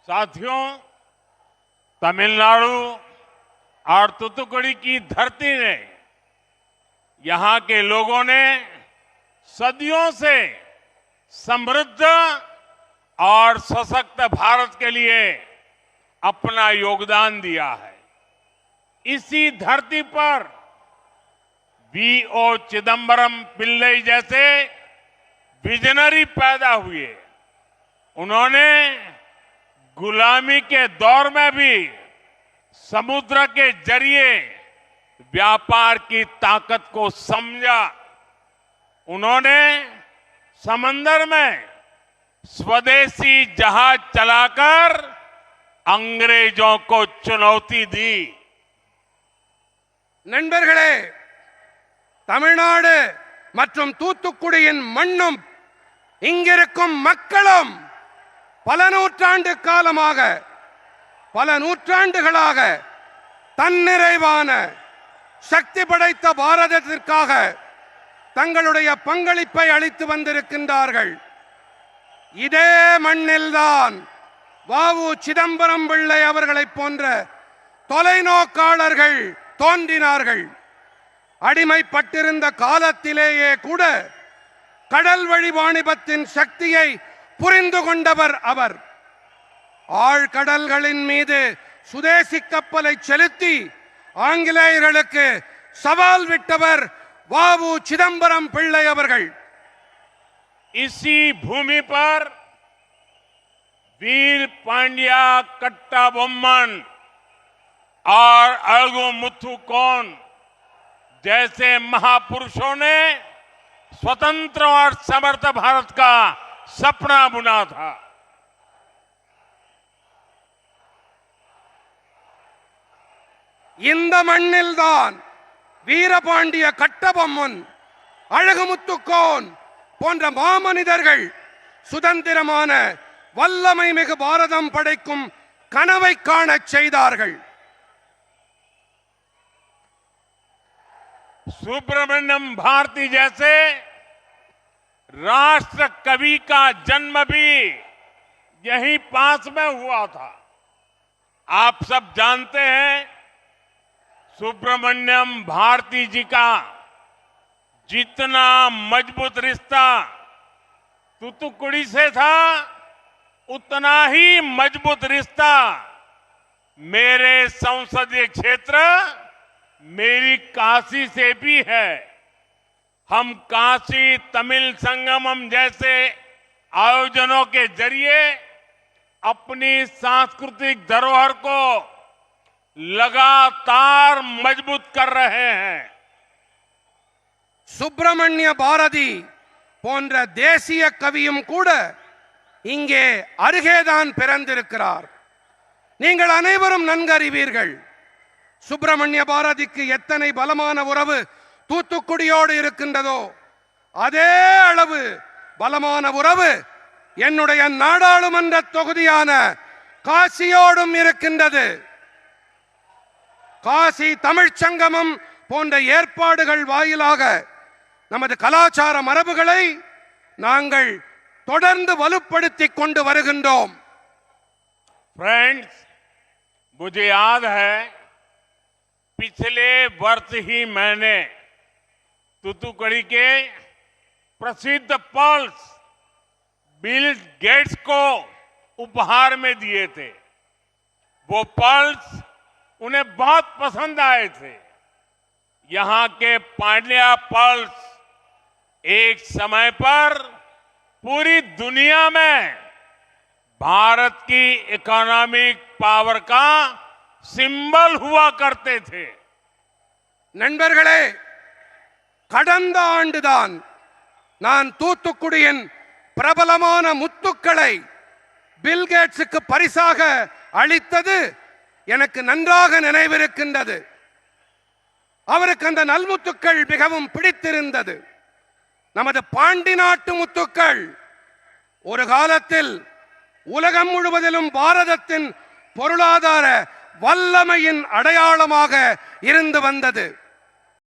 साथियों, तमिलनाडु और तूतुकुड़ी की धरती ने, यहां के लोगों ने सदियों से समृद्ध और सशक्त भारत के लिए अपना योगदान दिया है। इसी धरती पर वी.ओ. चिदंबरम पिल्लई जैसे विजनरी पैदा हुए। उन्होंने गुलामी के दौर में भी समुद्र के जरिए व्यापार की ताकत को समझा। उन्होंने समंदर में स्वदेशी जहाज चलाकर अंग्रेजों को चुनौती दी। நண்பர்களே, தமிழ்நாடு மற்றும் தூத்துக்குடியின் மண்ணும் இங்கிருக்கும் மக்களும் பல நூற்றாண்டுகளாக தன்னிறைவான சக்தி படைத்த பாரதத்திற்காக தங்களுடைய பங்களிப்பை அளித்து வந்திருக்கின்றார்கள். இதே மண்ணில்தான் வ.உ. சிதம்பரம் பிள்ளை அவர்களைப் போன்ற தொலைநோக்காளர்கள் தோன்றினார்கள். அடிமைப்பட்டிருந்த காலத்திலேயே கூட கடல் வழி வாணிபத்தின் சக்தியை புரிந்து கொண்டவர் அவர். ஆழ்கடல்களின் மீது சுதேசி கப்பலை செலுத்தி ஆங்கிலேயர்களுக்கு சவால் விட்டவர் வ.உ. சிதம்பரம் பிள்ளை அவர்கள். इसी भूमि पर वीर पांड्या कट्टाबोम्मन और अळगु मुथुकोन जैसे महापुरुषों ने स्वतंत्र और समर्थ भारत का सपना बुना था। இந்த மண்ணில்தான் வீரபாண்டிய கட்டபொம்மன், அழகுமுத்துக்கோன் போன்ற மாமனிதர்கள் சுதந்திரமான வல்லமை மிகு பாரதம் படைக்கும் கனவை காணச் செய்தார்கள். सुब्रमण्यम भारती जैसे राष्ट्र कवि का जन्म भी यहीं पास में हुआ था। आप सब जानते हैं, सुब्रमण्यम भारती जी का जितना मजबूत रिश्ता तूतुकुड़ी से था, उतना ही मजबूत रिश्ता मेरे संसदीय क्षेत्र मेरी काशी से भी है। हम काशी तमिल संगमम जैसे आयोजनों के जरिए अपनी सांस्कृतिक धरोहर को लगातार मजबूत कर रहे हैं। சுப்பிரமணிய பாரதி போன்ற தேசிய கவியும் கூட இங்கே அருகேதான் பிறந்திருக்கிறார். நீங்கள் அனைவரும் நன்கறிவீர்கள், சுப்பிரமணிய பாரதிக்கு எத்தனை பலமான உறவு தூத்துக்குடியோடு இருக்கின்றதோ அதே அளவு பலமான உறவு என்னுடைய நாடாளுமன்ற தொகுதியான காசியோடும் இருக்கின்றது. காசி தமிழ்ச் சங்கமம் போன்ற ஏற்பாடுகள் வாயிலாக நமது கலாச்சார மரபுகளை நாங்கள் தொடர்ந்து வலுப்படுத்திக் கொண்டு வருகின்றோம். फ्रेंड्स, मुझे याद है पिछले वर्ष ही मैंने तूतुकुड़ी के प्रसिद्ध पर्ल्स बिल गेट्स को उपहार में दिए थे। वो पर्ल्स उन्हें बहुत पसंद आए थे। यहां के पांड्या पर्ल्स एक समय पर पूरी दुनिया में भारत की इकोनॉमिक पावर का सिंबल हुआ करते थे। நண்பர்களே, கடந்த ஆண்டுதான் நான் தூத்துக்குடியின் பிரபலமான முத்துக்களை பில் கேட்ஸுக்கு பரிசாக அளித்தது எனக்கு நன்றாக நினைவிருக்கின்றது. அவருக்கு அந்த நல்முத்துக்கள் மிகவும் பிடித்திருந்தது. நமது பாண்டி நாட்டு முத்துக்கள் ஒரு காலத்தில் உலகம் முழுவதிலும் பாரதத்தின் பொருளாதார வல்லமையின் அடையாளமாக இருந்து வந்தது.